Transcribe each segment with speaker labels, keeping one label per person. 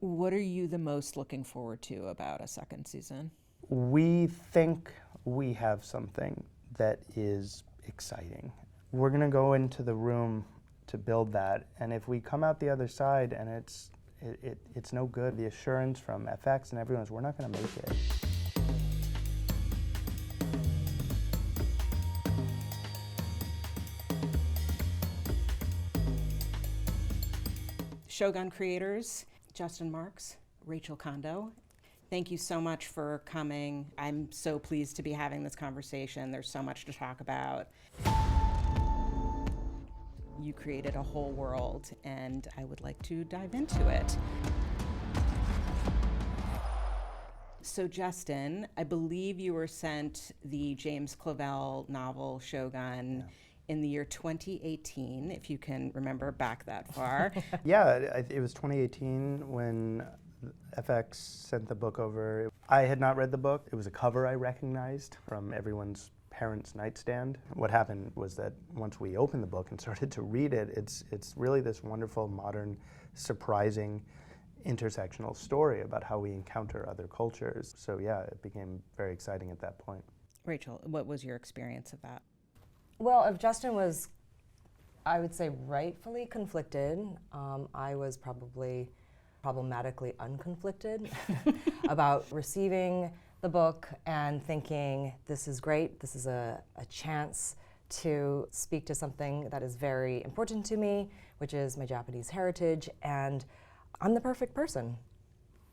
Speaker 1: What are you the most looking forward to about a second season?
Speaker 2: We think we have something that is exciting. We're going to go into the room to build that, and if we come out the other side and it's no good, the assurance from FX and everyone is we're not going to make it.
Speaker 1: Shogun creators, Justin Marks, Rachel Kondo, thank you so much for coming. I'm so pleased to be having this conversation. There's so much to talk about. You created a whole world, and I would like to dive into it. So Justin, I believe you were sent the James Clavell novel Shogun in the year 2018, if you can remember back that far.
Speaker 2: Yeah, it was 2018 when FX sent the book over. I had not read the book. It was a cover I recognized from everyone's parents' nightstand. What happened was that once we opened the book and started to read it, it's really this wonderful, modern, surprising, intersectional story about how we encounter other cultures. So yeah, it became very exciting at that point.
Speaker 1: Rachel, what was your experience of that?
Speaker 3: Well, if Justin was, I would say, rightfully conflicted, I was probably problematically unconflicted about receiving the book and thinking, this is great, this is a chance to speak to something that is very important to me, which is my Japanese heritage, and I'm the perfect person.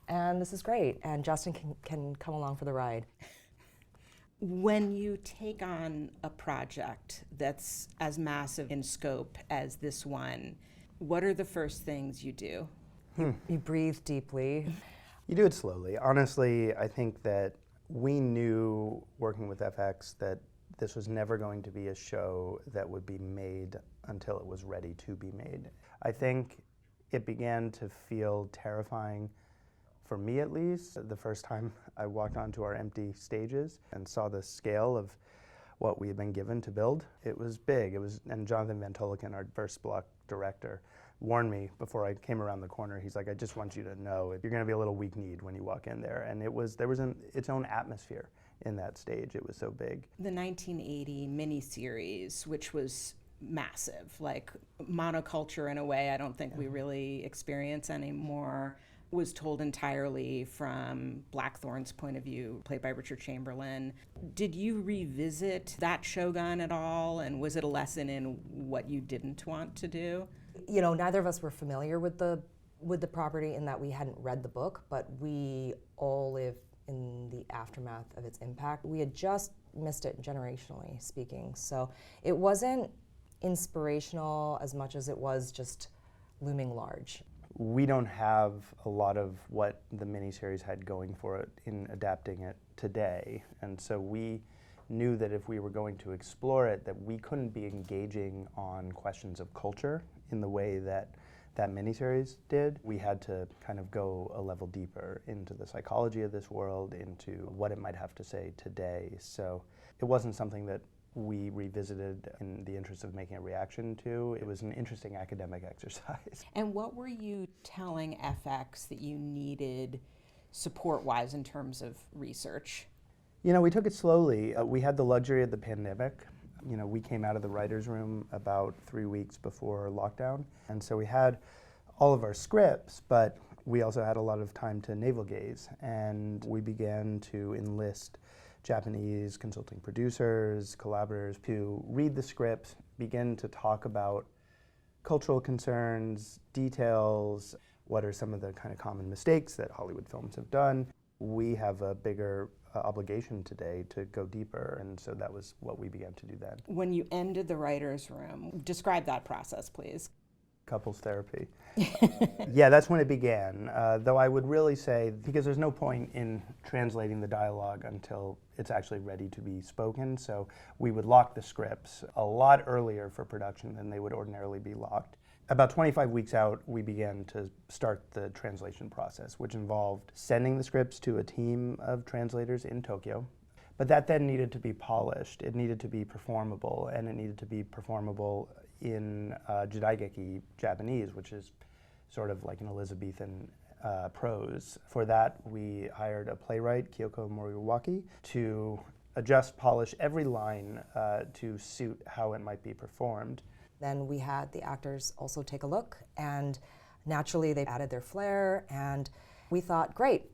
Speaker 3: And this is great, and Justin can come along for the ride.
Speaker 1: When you take on a project that's as massive in scope as this one, what are the first things you do?
Speaker 3: You breathe deeply.
Speaker 2: You do it slowly. Honestly, I think that we knew working with FX that this was never going to be a show that would be made until it was ready to be made. I think it began to feel terrifying, for me at least, the first time I walked onto our empty stages and saw the scale of what we had been given to build. It was big. And Jonathan Van Toliken, our first block director, warned me before I came around the corner. He's like, I just want you to know you're going to be a little weak-kneed when you walk in there. And there was its own atmosphere in that stage. It was so big.
Speaker 1: The 1980 miniseries, which was massive, like monoculture in a way I don't think we really experience anymore, was told entirely from Blackthorne's point of view, played by Richard Chamberlain. Did you revisit that Shogun at all, and was it a lesson in what you didn't want to do?
Speaker 3: You know, neither of us were familiar with the property in that we hadn't read the book, but we all live in the aftermath of its impact. We had just missed it generationally speaking, so it wasn't inspirational as much as it was just looming large.
Speaker 2: We don't have a lot of what the miniseries had going for it in adapting it today, and so we knew that if we were going to explore it, that we couldn't be engaging on questions of culture in the way that that miniseries did. We had to kind of go a level deeper into the psychology of this world, into what it might have to say today. So it wasn't something that we revisited in the interest of making a reaction to. It was an interesting academic exercise.
Speaker 1: And what were you telling FX that you needed support-wise in terms of research?
Speaker 2: You know, we took it slowly. We had the luxury of the pandemic. You know, we came out of the writer's room about 3 weeks before lockdown, and so we had all of our scripts, but we also had a lot of time to navel gaze, and we began to enlist Japanese consulting producers, collaborators to read the script, begin to talk about cultural concerns, details, what are some of the kind of common mistakes that Hollywood films have done. We have a bigger obligation today to go deeper, and so that was what we began to do then.
Speaker 1: When you ended the writer's room, describe that process, please.
Speaker 2: Couples therapy. Yeah, that's when it began. Though I would really say, because there's no point in translating the dialogue until it's actually ready to be spoken, so we would lock the scripts a lot earlier for production than they would ordinarily be locked. About 25 weeks out, we began to start the translation process, which involved sending the scripts to a team of translators in Tokyo. But that then needed to be polished. It needed to be performable, and it needed to be performable in Jidaigeki Japanese, which is sort of like an Elizabethan prose. For that, we hired a playwright, Kyoko Moriwaki, to adjust, polish every line to suit how it might be performed.
Speaker 3: Then we had the actors also take a look, and naturally they added their flair, and we thought, great,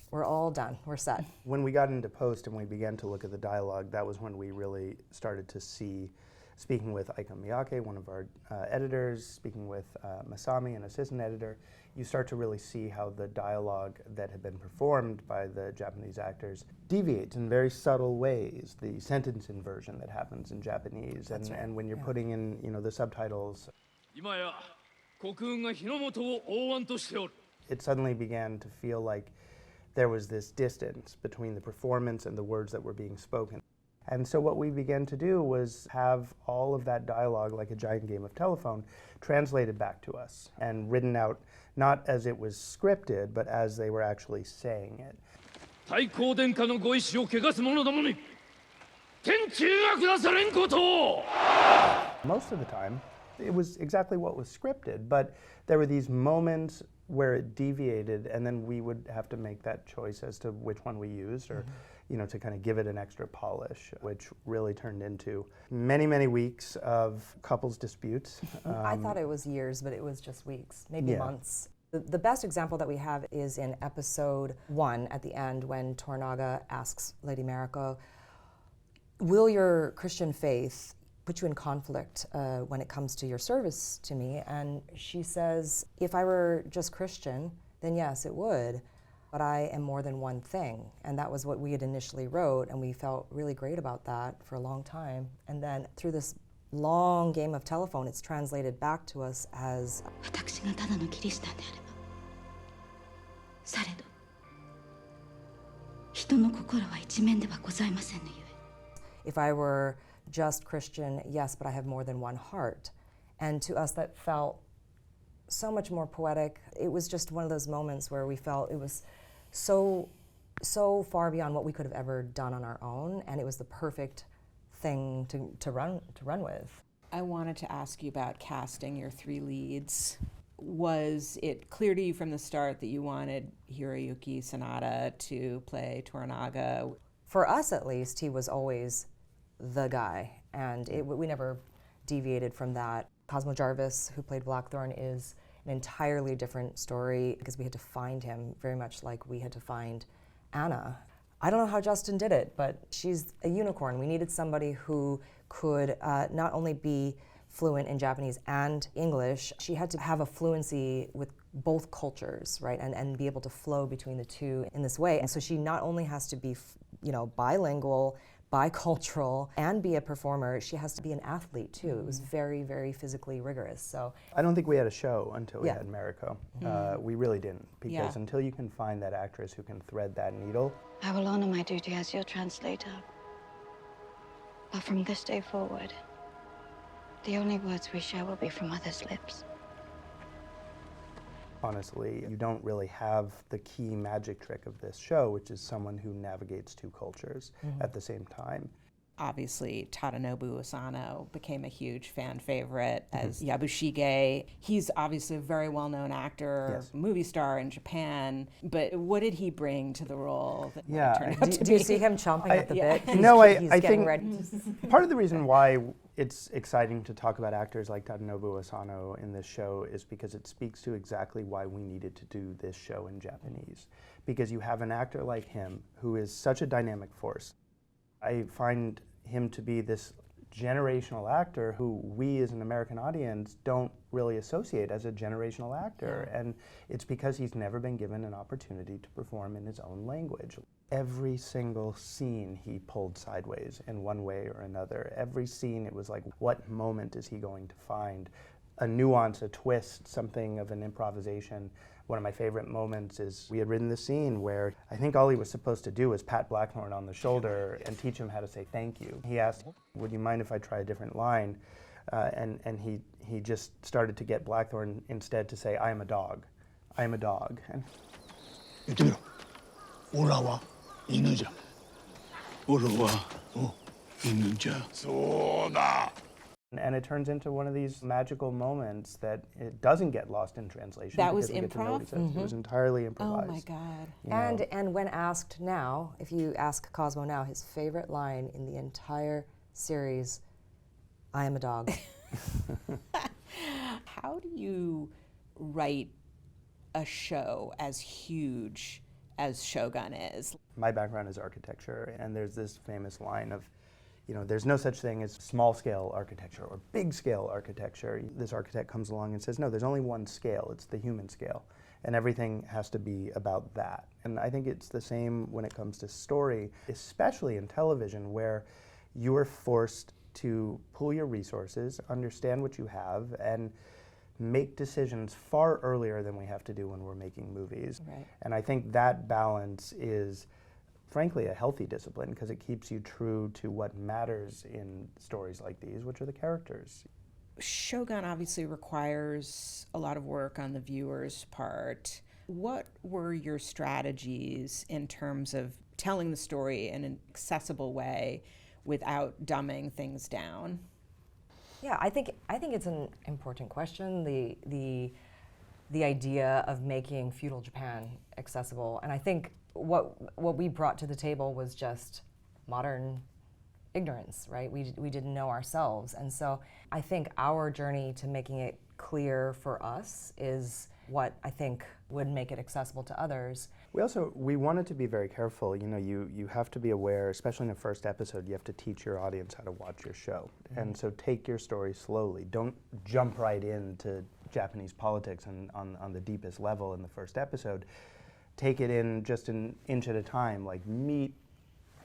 Speaker 3: we're all done, we're set.
Speaker 2: When we got into post and we began to look at the dialogue, that was when we really started to see, speaking with Aiko Miyake, one of our editors, speaking with Masami, an assistant editor, you start to really see how the dialogue that had been performed by the Japanese actors deviates in very subtle ways. The sentence inversion that happens in Japanese, and when you're putting in, the subtitles, it suddenly began to feel like there was this distance between the performance and the words that were being spoken. And so what we began to do was have all of that dialogue, like a giant game of telephone, translated back to us and written out, not as it was scripted, but as they were actually saying it. Most of the time, it was exactly what was scripted, but there were these moments where it deviated, and then we would have to make that choice as to which one we used, or to kind of give it an extra polish, which really turned into many, many weeks of couples disputes.
Speaker 3: I thought it was years, but it was just weeks, maybe months. The best example that we have is in episode 1 at the end, when Toranaga asks Lady Mariko, will your Christian faith put you in conflict when it comes to your service to me? And she says, if I were just Christian, then yes, it would. But I am more than one thing. And that was what we had initially wrote, and we felt really great about that for a long time. And then through this long game of telephone, it's translated back to us as, if I were just Christian, yes, but I have more than one heart. And to us that felt so much more poetic. It was just one of those moments where we felt it was so far beyond what we could have ever done on our own, and it was the perfect thing to run with.
Speaker 1: I wanted to ask you about casting your 3 leads. Was it clear to you from the start that you wanted Hiroyuki Sanada to play Toranaga?
Speaker 3: For us, at least, he was always the guy, and we never deviated from that. Cosmo Jarvis, who played Blackthorne, is an entirely different story because we had to find him very much like we had to find Anna. I don't know how Justin did it, but she's a unicorn. We needed somebody who could not only be fluent in Japanese and English, she had to have a fluency with both cultures, right, and be able to flow between the two in this way. And so she not only has to be, bilingual, bicultural, and be a performer, she has to be an athlete too. It was very, very physically rigorous. So
Speaker 2: I don't think we had a show until we had Mariko. We really didn't, because until you can find that actress who can thread that needle.
Speaker 4: I will honor my duty as your translator. But from this day forward, the only words we share will be from others' lips.
Speaker 2: Honestly, you don't really have the key magic trick of this show, which is someone who navigates 2 cultures at the same time.
Speaker 1: Obviously, Tadanobu Asano became a huge fan favorite as Yabushige. He's obviously a very well-known actor, movie star in Japan, but what did he bring to the role?
Speaker 3: Do you see him chomping at the bit?
Speaker 2: I think
Speaker 3: ready.
Speaker 2: Part of the reason why it's exciting to talk about actors like Tadanobu Asano in this show is because it speaks to exactly why we needed to do this show in Japanese. Because you have an actor like him who is such a dynamic force. I find him to be this generational actor who we as an American audience don't really associate as a generational actor. And it's because he's never been given an opportunity to perform in his own language. Every single scene he pulled sideways in one way or another. Every scene, it was like, what moment is he going to find? A nuance, a twist, something of an improvisation. One of my favorite moments is we had written the scene where I think all he was supposed to do was pat Blackthorne on the shoulder and teach him how to say thank you. He asked, would you mind if I try a different line? And he just started to get Blackthorne instead to say, I am a dog. I am a dog. And And it turns into one of these magical moments that it doesn't get lost in translation.
Speaker 1: That was
Speaker 2: because we get to
Speaker 1: improv?
Speaker 2: notice it. It was entirely improvised.
Speaker 1: Oh my God.
Speaker 2: You know.
Speaker 3: And when asked now, if you ask Cosmo now, his favorite line in the entire series, I am a dog.
Speaker 1: How do you write a show as huge as Shogun is?
Speaker 2: My background is architecture, and there's this famous line of, there's no such thing as small-scale architecture or big-scale architecture. This architect comes along and says, no, there's only one scale. It's the human scale, and everything has to be about that. And I think it's the same when it comes to story, especially in television, where you are forced to pool your resources, understand what you have, and make decisions far earlier than we have to do when we're making movies.
Speaker 1: Right.
Speaker 2: And I think that balance is, frankly, a healthy discipline because it keeps you true to what matters in stories like these, which are the characters.
Speaker 1: Shogun obviously requires a lot of work on the viewer's part. What were your strategies in terms of telling the story in an accessible way without dumbing things down?
Speaker 3: Yeah, I think it's an important question. The idea of making feudal Japan accessible, and I think what we brought to the table was just modern ignorance, right? We didn't know ourselves, and so I think our journey to making it clear for us is what I think would make it accessible to others.
Speaker 2: We wanted to be very careful. You have to be aware, especially in the first episode, you have to teach your audience how to watch your show. And so take your story slowly. Don't jump right into Japanese politics on the deepest level in the first episode. Take it in just an inch at a time, like meet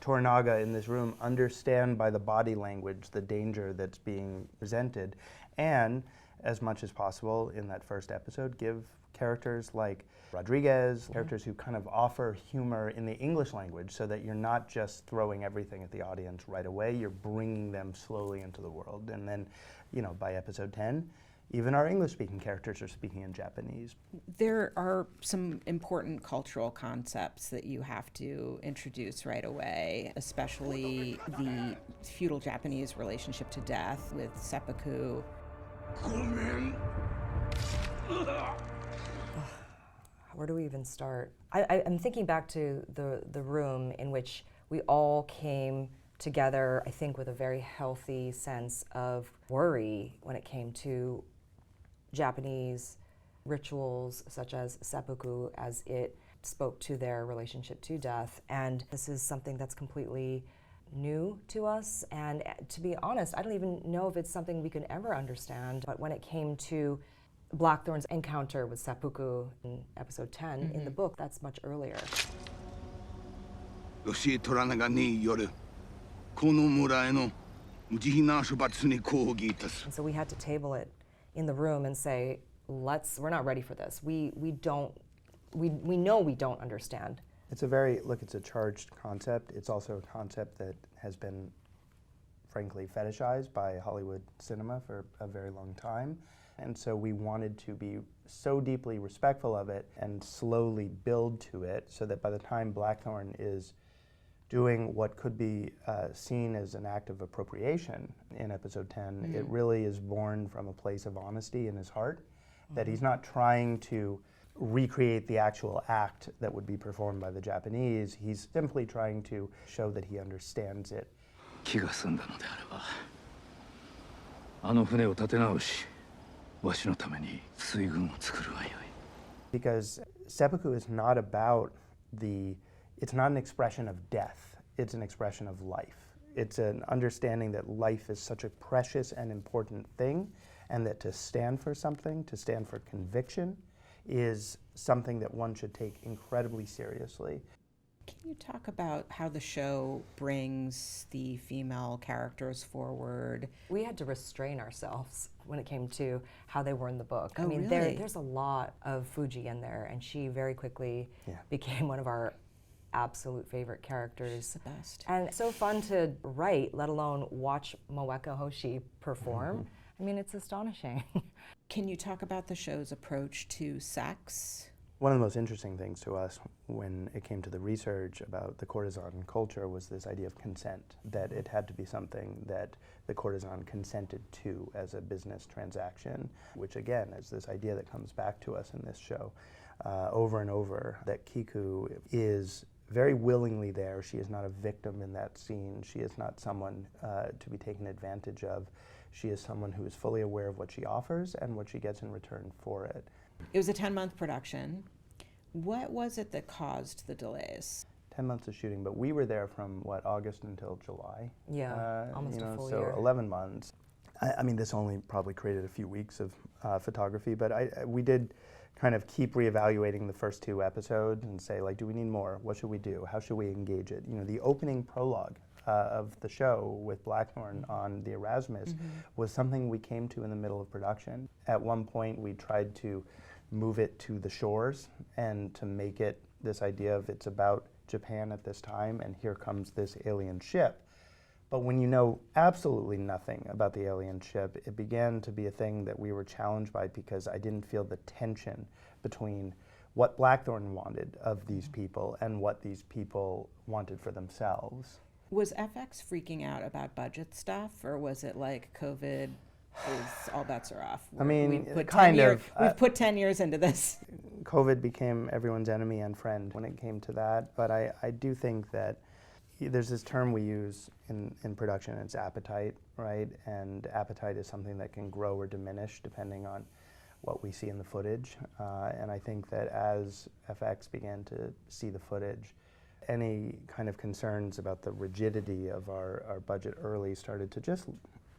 Speaker 2: Toranaga in this room, understand by the body language the danger that's being presented, and as much as possible in that first episode, give characters like Rodriguez, characters who kind of offer humor in the English language so that you're not just throwing everything at the audience right away, you're bringing them slowly into the world. And then, by episode 10, even our English-speaking characters are speaking in Japanese.
Speaker 1: There are some important cultural concepts that you have to introduce right away, especially the feudal Japanese relationship to death with seppuku.
Speaker 3: Where do we even start? I'm thinking back to the room in which we all came together, I think, with a very healthy sense of worry when it came to Japanese rituals such as seppuku, as it spoke to their relationship to death. And this is something that's completely new to us. And to be honest, I don't even know if it's something we can ever understand. But when it came to Blackthorne's encounter with seppuku in episode 10 in the book, that's much earlier.
Speaker 5: Lord Toranagaによるこの村への無慈悲な処罰に抗議いたす。
Speaker 3: And so we had to table it in the room and say, we're not ready for this. We know we don't understand.
Speaker 2: It's a charged concept. It's also a concept that has been, frankly, fetishized by Hollywood cinema for a very long time. And so we wanted to be so deeply respectful of it and slowly build to it so that by the time Blackthorne is doing what could be seen as an act of appropriation in episode 10, it really is born from a place of honesty in his heart, that he's not trying to recreate the actual act that would be performed by the Japanese. He's simply trying to show that he understands it.
Speaker 5: 気が済んだのであれば、あの船を立て直し、わしのために水軍を作るがよい。
Speaker 2: Because seppuku is not it's not an expression of death, it's an expression of life. It's an understanding that life is such a precious and important thing, and that to stand for something, to stand for conviction, is something that one should take incredibly seriously.
Speaker 1: Can you talk about how the show brings the female characters forward?
Speaker 3: We had to restrain ourselves when it came to how they were in the book.
Speaker 1: Oh,
Speaker 3: I mean,
Speaker 1: really?
Speaker 3: there's a lot of Fuji in there, and she very quickly became one of our absolute favorite characters.
Speaker 1: The best.
Speaker 3: And so fun to write, let alone watch Moeka Hoshi perform. I mean, it's astonishing.
Speaker 1: Can you talk about the show's approach to sex?
Speaker 2: One of the most interesting things to us when it came to the research about the courtesan culture was this idea of consent, that it had to be something that the courtesan consented to as a business transaction, which again is this idea that comes back to us in this show over and over, that Kiku is very willingly there. She is not a victim in that scene. She is not someone to be taken advantage of. She is someone who is fully aware of what she offers and what she gets in return for it.
Speaker 1: It was a 10-month production. What was it that caused the delays?
Speaker 2: 10 months of shooting, but we were there from, August until July?
Speaker 3: Yeah, almost a full
Speaker 2: so
Speaker 3: year.
Speaker 2: 11 months. I mean, this only probably created a few weeks of photography, but we did kind of keep reevaluating the first 2 episodes and say, like, do we need more? What should we do? How should we engage it? You know, the opening prologue of the show with Blackthorne on the Erasmus was something we came to in the middle of production. At one point, we tried to move it to the shores and to make it this idea of it's about Japan at this time and here comes this alien ship. But when you know absolutely nothing about the alien ship, it began to be a thing that we were challenged by because I didn't feel the tension between what Blackthorne wanted of these people and what these people wanted for themselves.
Speaker 1: Was FX freaking out about budget stuff, or was it like COVID is all bets are off?
Speaker 2: I mean,
Speaker 1: we've put
Speaker 2: kind
Speaker 1: 10
Speaker 2: of.
Speaker 1: We've put 10 years into this.
Speaker 2: COVID became everyone's enemy and friend when it came to that, but I do think that there's this term we use in production, it's appetite, right? And appetite is something that can grow or diminish depending on what we see in the footage. And I think that as FX began to see the footage, any kind of concerns about the rigidity of our budget early started to just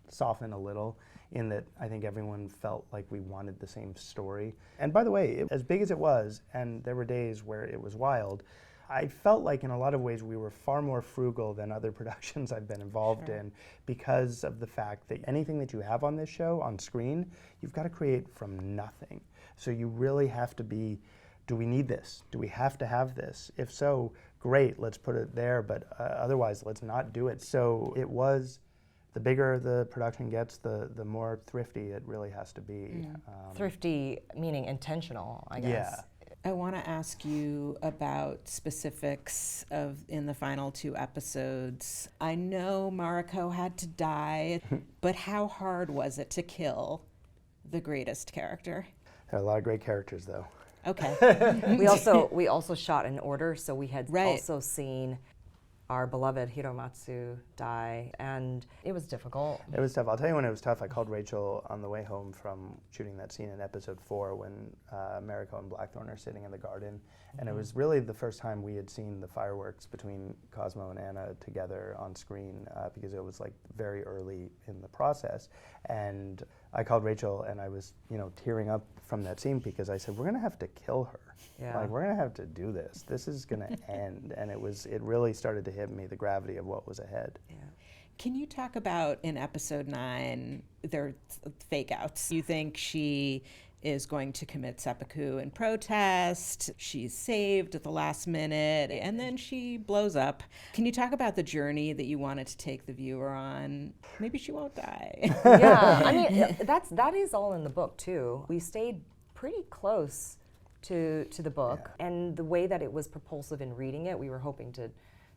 Speaker 2: soften a little, in that I think everyone felt like we wanted the same story. And by the way, as big as it was, and there were days where it was wild, I felt like in a lot of ways we were far more frugal than other productions I've been involved in, because of the fact that anything that you have on this show, on screen, you've got to create from nothing. So you really have to be, do we need this? Do we have to have this? If so, great, let's put it there, but otherwise let's not do it. So it was, the bigger the production gets, the more thrifty it really has to be.
Speaker 3: Thrifty meaning intentional, I guess.
Speaker 2: Yeah.
Speaker 1: I want to ask you about specifics in the final 2 episodes. I know Mariko had to die, but how hard was it to kill the greatest character?
Speaker 2: There are a lot of great characters, though.
Speaker 1: Okay.
Speaker 3: we also shot in order, so we had
Speaker 1: Right.
Speaker 3: also seen our beloved Hiromatsu die, and it was difficult.
Speaker 2: It was tough. I'll tell you when it was tough. I called Rachel on the way home from shooting that scene in episode 4 when Mariko and Blackthorne are sitting in the garden. And it was really the first time we had seen the fireworks between Cosmo and Anna together on screen, because it was like very early in the process. And I called Rachel and I was, tearing up from that scene because I said, we're gonna have to kill her.
Speaker 3: Yeah.
Speaker 2: Like, we're gonna have to do this. This is gonna end. And it really started to hit me, the gravity of what was ahead.
Speaker 3: Yeah.
Speaker 1: Can you talk about in episode 9, their fake outs? You think she is going to commit seppuku in protest, she's saved at the last minute, and then she blows up. Can you talk about the journey that you wanted to take the viewer on? Maybe she won't die.
Speaker 3: Yeah, I mean, that is all in the book too. We stayed pretty close to the book, and the way that it was propulsive in reading it, we were hoping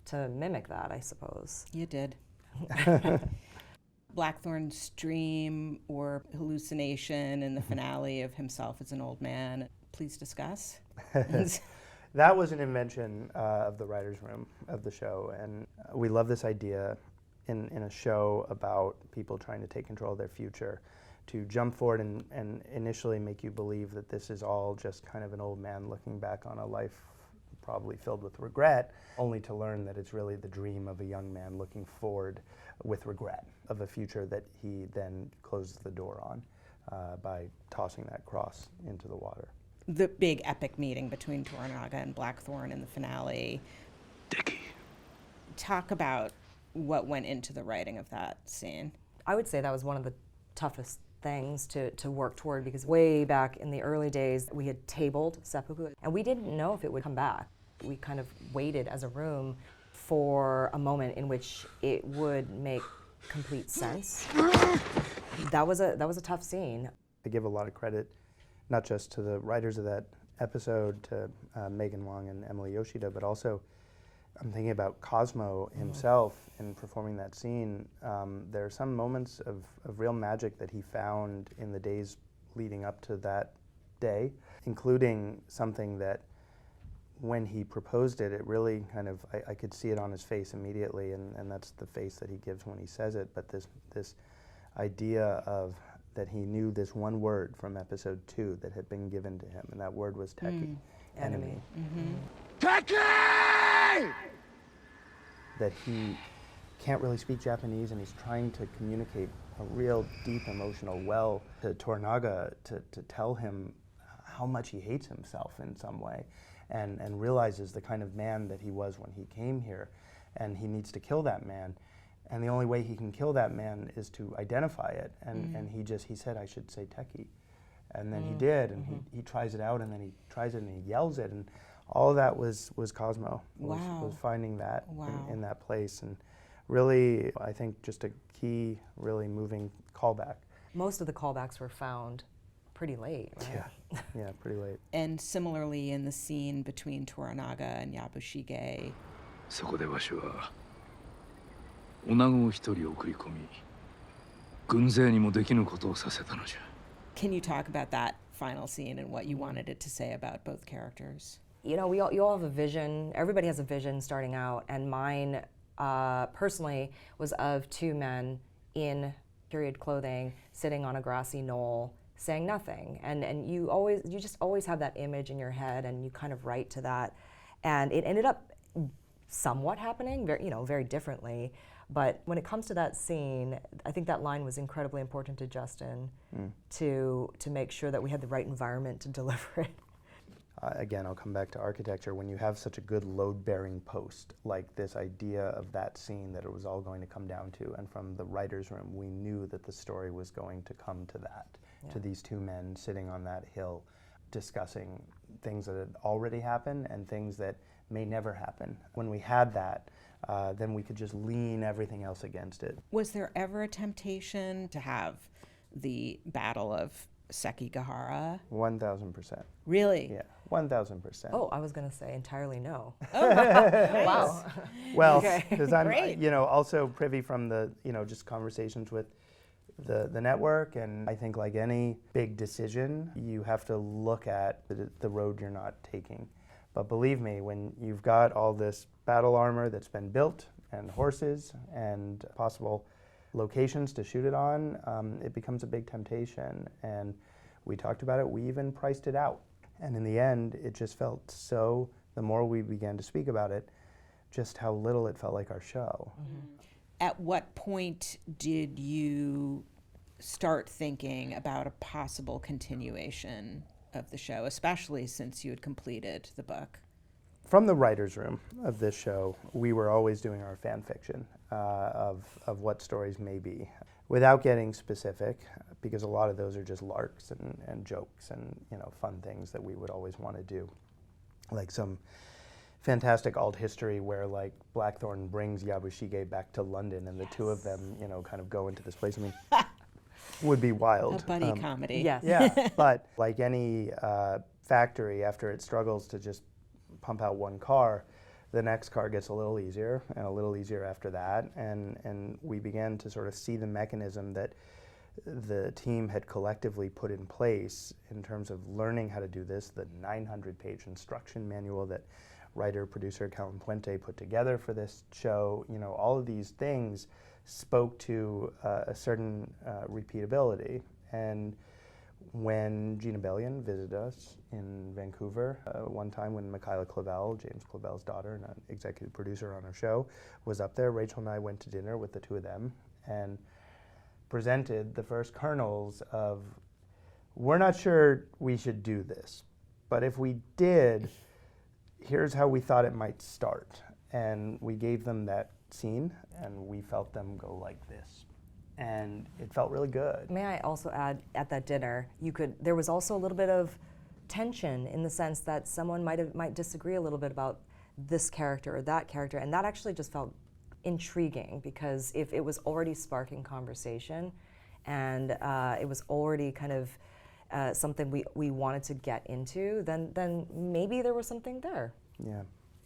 Speaker 3: to mimic that, I suppose.
Speaker 1: You did. Blackthorne's dream or hallucination in the finale of himself as an old man. Please discuss.
Speaker 2: That was an invention of the writer's room of the show, and we love this idea in a show about people trying to take control of their future, to jump forward and initially make you believe that this is all just kind of an old man looking back on a life probably filled with regret, only to learn that it's really the dream of a young man looking forward with regret of a future that he then closes the door on by tossing that cross into the water.
Speaker 1: The big epic meeting between Toranaga and Blackthorne in the finale.
Speaker 5: Dickie.
Speaker 1: Talk about what went into the writing of that scene.
Speaker 3: I would say that was one of the toughest things to work toward, because way back in the early days, we had tabled seppuku, and we didn't know if it would come back. We kind of waited as a room for a moment in which it would make complete sense. That was a tough scene.
Speaker 2: I give a lot of credit, not just to the writers of that episode to Megan Wong and Emily Yoshida, but also I'm thinking about Cosmo himself in performing that scene. There are some moments of real magic that he found in the days leading up to that day, including something that when he proposed it, it really kind of, I could see it on his face immediately, and that's the face that he gives when he says it, but this idea of that he knew this one word from episode 2 that had been given to him, and that word was Teki, enemy.
Speaker 5: Teki!
Speaker 2: That he can't really speak Japanese, and he's trying to communicate a real deep emotional well to Toranaga to tell him how much he hates himself in some way, and realizes the kind of man that he was when he came here, and he needs to kill that man. And the only way he can kill that man is to identify it. And he said, I should say Teki. And then he did, and he tries it out, and then he tries it and he yells it. And all of that was Cosmo, was finding that in that place. And really, I think just a key, really moving callback.
Speaker 3: Most of the callbacks were found pretty late, right?
Speaker 2: Yeah, pretty late.
Speaker 1: And similarly in the scene between Toranaga and Yabushige,
Speaker 5: そこでわしは女子を一人送り込み、軍勢にもできぬことをさせたのじゃ。
Speaker 1: can you talk about that final scene and what you wanted it to say about both characters?
Speaker 3: You know, you all have a vision. Everybody has a vision starting out, and mine personally was of 2 men in period clothing sitting on a grassy knoll saying nothing, and you just always have that image in your head, and you kind of write to that, and it ended up somewhat happening, very differently. But when it comes to that scene, I think that line was incredibly important to Justin to make sure that we had the right environment to deliver it.
Speaker 2: Again, I'll come back to architecture. When you have such a good load-bearing post, like this idea of that scene that it was all going to come down to, and from the writer's room, we knew that the story was going to come to that, to these 2 men sitting on that hill discussing things that had already happened and things that may never happen. When we had that, then we could just lean everything else against it.
Speaker 1: Was there ever a temptation to have the Battle of Sekigahara?
Speaker 2: 1,000%.
Speaker 1: Really?
Speaker 2: Yeah, 1,000%.
Speaker 3: Oh, I was going to say entirely no.
Speaker 1: Oh, nice.
Speaker 3: Wow.
Speaker 2: Well,
Speaker 3: Okay.
Speaker 2: because I'm,
Speaker 1: Great.
Speaker 2: also privy from the, just conversations with the network, and I think like any big decision, you have to look at the road you're not taking. But believe me, when you've got all this battle armor that's been built, and horses, and possible locations to shoot it on, it becomes a big temptation. And we talked about it, we even priced it out. And in the end, it just felt so, the more we began to speak about it, just how little it felt like our show.
Speaker 1: At what point did you start thinking about a possible continuation of the show, especially since you had completed the book?
Speaker 2: From the writer's room of this show, we were always doing our fan fiction of what stories may be, without getting specific, because a lot of those are just larks and jokes and fun things that we would always want to do, like some fantastic alt history where like Blackthorne brings Yabushige back to London, and the 2 of them kind of go into this place. I mean, would be wild.
Speaker 1: A buddy comedy.
Speaker 3: Yes.
Speaker 2: Yeah, but like any factory, after it struggles to just pump out 1 car, the next car gets a little easier, and a little easier after that, and we began to sort of see the mechanism that the team had collectively put in place in terms of learning how to do this, the 900-page instruction manual that writer-producer Calum Puente put together for this show. All of these things spoke to a certain repeatability. And when Gina Bellion visited us in Vancouver, one time when Michaela Clavel, James Clavel's daughter and an executive producer on our show, was up there, Rachel and I went to dinner with the 2 of them and presented the first kernels of, we're not sure we should do this, but if we did, here's how we thought it might start. And we gave them that scene, and we felt them go like this. And it felt really good.
Speaker 3: May I also add, at that dinner, there was also a little bit of tension in the sense that someone might disagree a little bit about this character or that character, and that actually just felt intriguing, because if it was already sparking conversation, and it was already kind of something we wanted to get into, then maybe there was something there.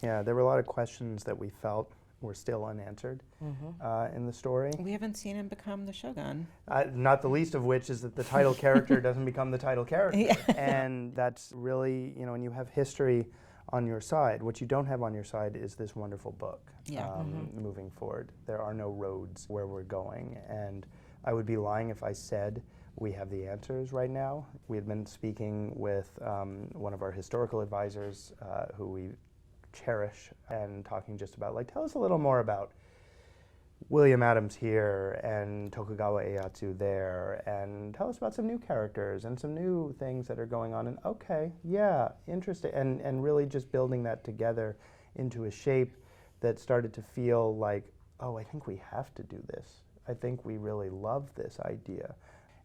Speaker 2: Yeah, there were a lot of questions that we felt were still unanswered in the story.
Speaker 1: We haven't seen him become the Shogun.
Speaker 2: Not the least of which is that the title character doesn't become the title character. And that's really, when you have history on your side, what you don't have on your side is this wonderful book moving forward. There are no roads where we're going. And I would be lying if I said we have the answers right now. We had been speaking with one of our historical advisors who we cherish and talking just about, like, tell us a little more about William Adams here and Tokugawa Ieyasu there, and tell us about some new characters and some new things that are going on. And okay, yeah, interesting. And really just building that together into a shape that started to feel like, oh, I think we have to do this. I think we really love this idea.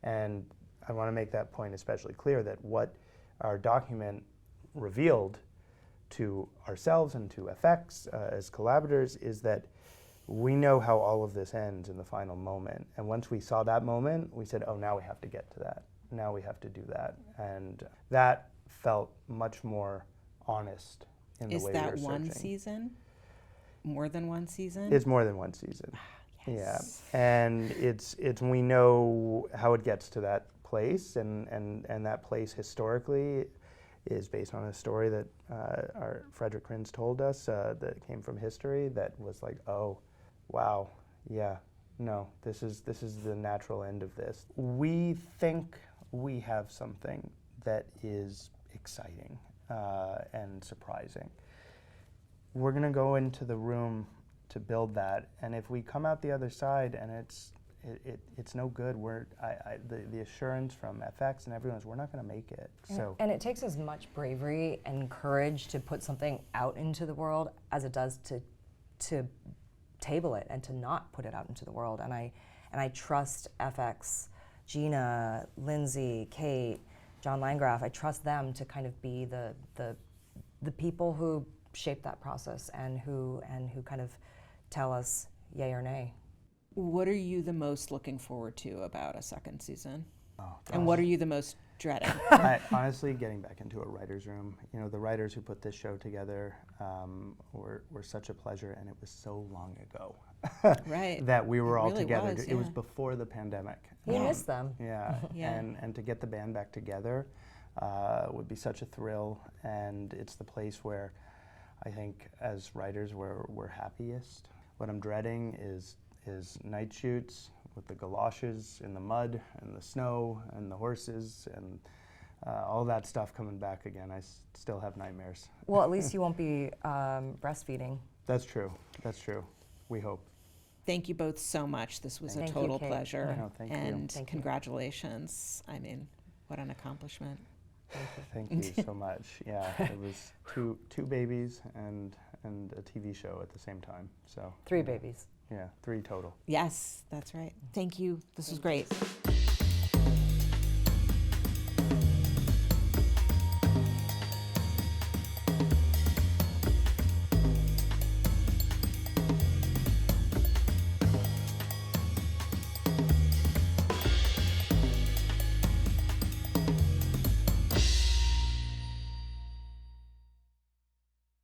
Speaker 2: And I want to make that point especially clear, that what our document revealed to ourselves and to FX as collaborators is that we know how all of this ends in the final moment. And once we saw that moment, we said, oh, now we have to get to that. Now we have to do that. And that felt much more honest in the way we were searching.
Speaker 1: Is that one season? More than one season?
Speaker 2: It's more than one season.
Speaker 1: Yes.
Speaker 2: Yeah. And it's we know how it gets to that place, and that place historically is based on a story that our Frederick Krinz told us that came from history that was like, oh, wow, yeah, no, this is the natural end of this. We think we have something that is exciting and surprising. We're gonna go into the room to build that, and if we come out the other side and it's no good, the assurance from FX and everyone is we're not going to make it.
Speaker 3: And it takes as much bravery and courage to put something out into the world as it does to table it and to not put it out into the world. And I trust FX, Gina, Lindsay, Kate, John Landgraf. I trust them to kind of be the people who shape that process and who kind of tell us yay or nay.
Speaker 1: What are you the most looking forward to about a second season?
Speaker 2: Oh,
Speaker 1: and what are you the most dreading?
Speaker 2: Honestly, getting back into a writer's room. The writers who put this show together were such a pleasure, and it was so long ago
Speaker 1: Right.
Speaker 2: that we were all
Speaker 1: really
Speaker 2: together.
Speaker 1: was,
Speaker 2: It was
Speaker 1: yeah.
Speaker 2: before the pandemic.
Speaker 3: We miss them.
Speaker 2: Yeah,
Speaker 1: Yeah.
Speaker 2: And to get the band back together would be such a thrill, and it's the place where I think as writers we're happiest. What I'm dreading is night shoots with the galoshes in the mud and the snow and the horses and all that stuff coming back again. I still have nightmares.
Speaker 3: Well, at least you won't be breastfeeding.
Speaker 2: That's true. That's true. We hope.
Speaker 1: Thank you both so much. This was
Speaker 3: Thank
Speaker 1: a
Speaker 3: you,
Speaker 1: total
Speaker 3: Kate.
Speaker 1: pleasure.
Speaker 2: No, thank you.
Speaker 1: and
Speaker 3: Thank you.
Speaker 1: congratulations. I mean, what an accomplishment.
Speaker 2: Thank you so much. Yeah, it was two babies and a TV show at the same time. So
Speaker 3: 3 babies.
Speaker 2: yeah, 3 total.
Speaker 1: Yes, that's right. Thank you. This was great.